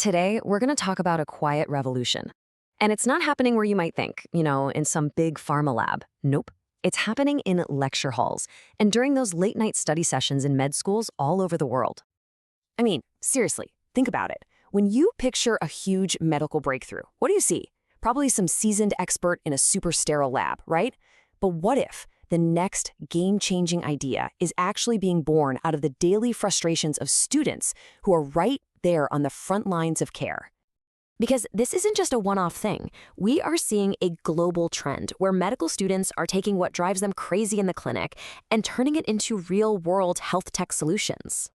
Today, we're going to talk about a quiet revolution. And it's not happening where you might think, in some big pharma lab. Nope. It's happening in lecture halls and during those late-night study sessions in med schools all over the world. I mean, seriously, think about it. When you picture a huge medical breakthrough, what do you see? Probably some seasoned expert in a super sterile lab, right? But what if the next game-changing idea is actually being born out of the daily frustrations of students who are right there on the front lines of care? Because this isn't just a one-off thing. We are seeing a global trend where medical students are taking what drives them crazy in the clinic and turning it into real-world health tech solutions.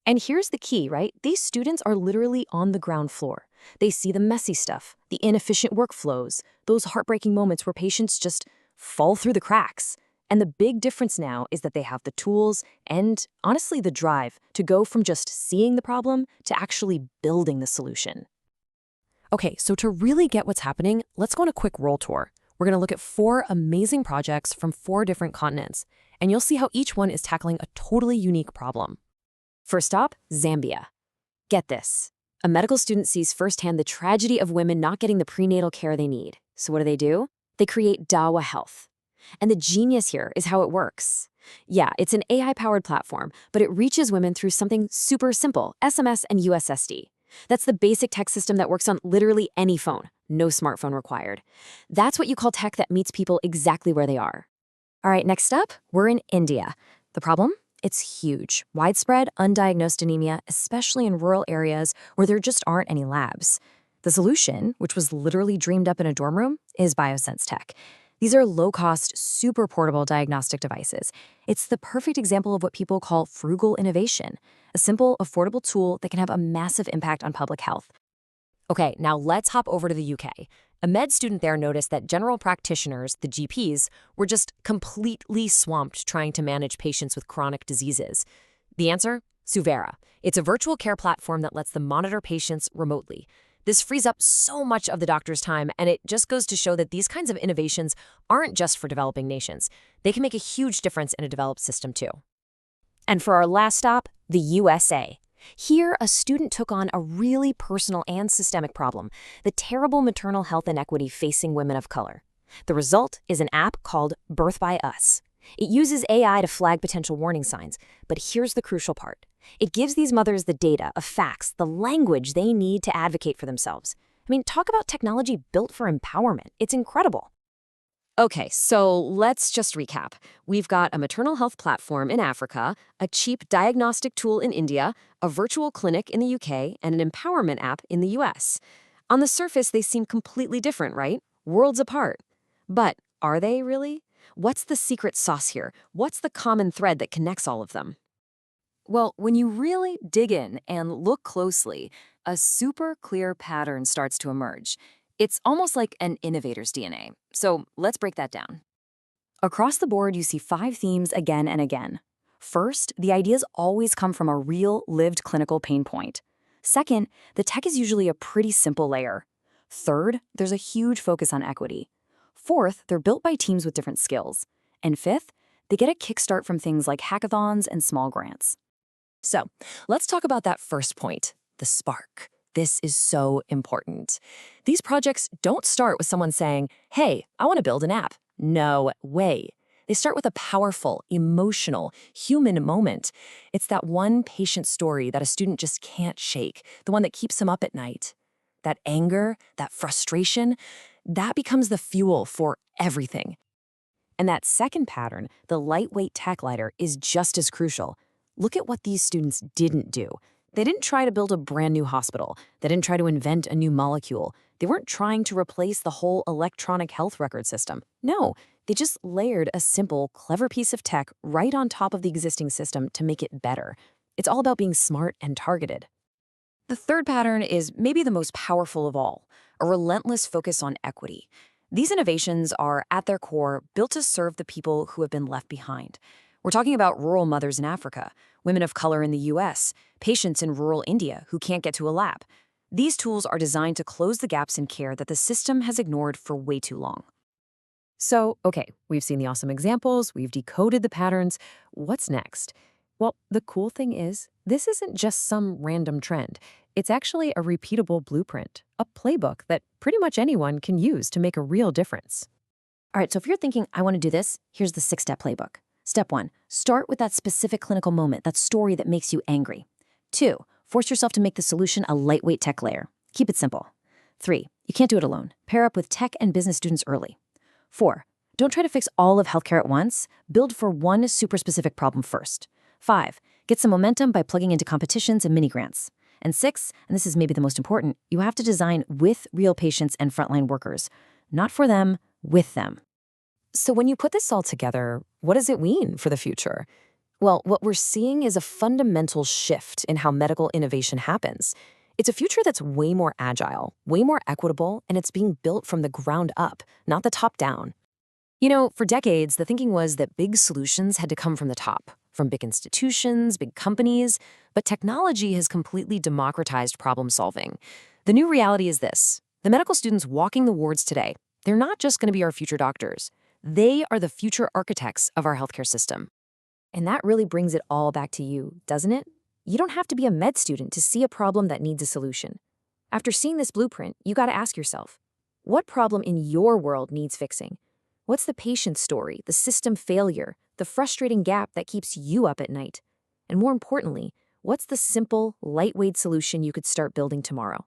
And here's the key, right? These students are literally on the ground floor. They see the messy stuff, the inefficient workflows, those heartbreaking moments where patients just fall through the cracks. And the big difference now is that they have the tools and, honestly, the drive to go from just seeing the problem to actually building the solution. Okay, so to really get what's happening, let's go on a quick world tour. We're going to look at 4 amazing projects from 4 different continents, and you'll see how each one is tackling a totally unique problem. First stop, Zambia. Get this. A medical student sees firsthand the tragedy of women not getting the prenatal care they need. So what do? They create Dawa Health. And the genius here is how it works. Yeah, it's an AI-powered platform, but it reaches women through something super simple, SMS and USSD. That's the basic tech system that works on literally any phone, no smartphone required. That's what you call tech that meets people exactly where they are. All right, next up, we're in India. The problem? It's huge. Widespread, undiagnosed anemia, especially in rural areas where there just aren't any labs. The solution, which was literally dreamed up in a dorm room, is Biosense Tech. These are low-cost, super portable diagnostic devices. It's the perfect example of what people call frugal innovation, a simple, affordable tool that can have a massive impact on public health. Okay, now let's hop over to the UK. A med student there noticed that general practitioners, the GPs, were just completely swamped trying to manage patients with chronic diseases. The answer? Suvera. It's a virtual care platform that lets them monitor patients remotely. This frees up so much of the doctor's time, and it just goes to show that these kinds of innovations aren't just for developing nations. They can make a huge difference in a developed system, too. And for our last stop, the USA. Here, a student took on a really personal and systemic problem, the terrible maternal health inequity facing women of color. The result is an app called Birth by Us. It uses AI to flag potential warning signs, but here's the crucial part. It gives these mothers the data, the facts, the language they need to advocate for themselves. I mean, talk about technology built for empowerment. It's incredible. Okay, so let's just recap. We've got a maternal health platform in Africa, a cheap diagnostic tool in India, a virtual clinic in the UK, and an empowerment app in the US. On the surface, they seem completely different, right? Worlds apart. But are they really? What's the secret sauce here? What's the common thread that connects all of them? Well, when you really dig in and look closely, a super clear pattern starts to emerge. It's almost like an innovator's DNA. So let's break that down. Across the board, you see 5 themes again and again. First, the ideas always come from a real, lived clinical pain point. Second, the tech is usually a pretty simple layer. Third, there's a huge focus on equity. Fourth, they're built by teams with different skills. And fifth, they get a kickstart from things like hackathons and small grants. So let's talk about that first point, the spark. This is so important. These projects don't start with someone saying, hey, I want to build an app. No way. They start with a powerful, emotional, human moment. It's that one patient story that a student just can't shake, the one that keeps them up at night. That anger, that frustration, that becomes the fuel for everything. And that second pattern, the lightweight tech lighter, is just as crucial. Look at what these students didn't do. They didn't try to build a brand new hospital. They didn't try to invent a new molecule. They weren't trying to replace the whole electronic health record system. No, they just layered a simple, clever piece of tech right on top of the existing system to make it better. It's all about being smart and targeted. The third pattern is maybe the most powerful of all, a relentless focus on equity. These innovations are, at their core, built to serve the people who have been left behind. We're talking about rural mothers in Africa, women of color in the US, patients in rural India who can't get to a lab. These tools are designed to close the gaps in care that the system has ignored for way too long. So, okay, we've seen the awesome examples, we've decoded the patterns. What's next? Well, the cool thing is, this isn't just some random trend. It's actually a repeatable blueprint, a playbook that pretty much anyone can use to make a real difference. All right, so if you're thinking, I want to do this, here's the 6-step playbook. Step 1, start with that specific clinical moment, that story that makes you angry. 2, force yourself to make the solution a lightweight tech layer. Keep it simple. 3, you can't do it alone. Pair up with tech and business students early. 4, don't try to fix all of healthcare at once. Build for one super specific problem first. 5, get some momentum by plugging into competitions and mini grants. And 6, and this is maybe the most important, you have to design with real patients and frontline workers. Not for them, with them. So when you put this all together, what does it mean for the future? Well, what we're seeing is a fundamental shift in how medical innovation happens. It's a future that's way more agile, way more equitable, and it's being built from the ground up, not the top down. For decades, the thinking was that big solutions had to come from the top, from big institutions, big companies, but technology has completely democratized problem solving. The new reality is this: the medical students walking the wards today, they're not just going to be our future doctors. They are the future architects of our healthcare system. And that really brings it all back to you, doesn't it? You don't have to be a med student to see a problem that needs a solution. After seeing this blueprint, you got to ask yourself, what problem in your world needs fixing? What's the patient story, the system failure, the frustrating gap that keeps you up at night? And more importantly, what's the simple, lightweight solution you could start building tomorrow?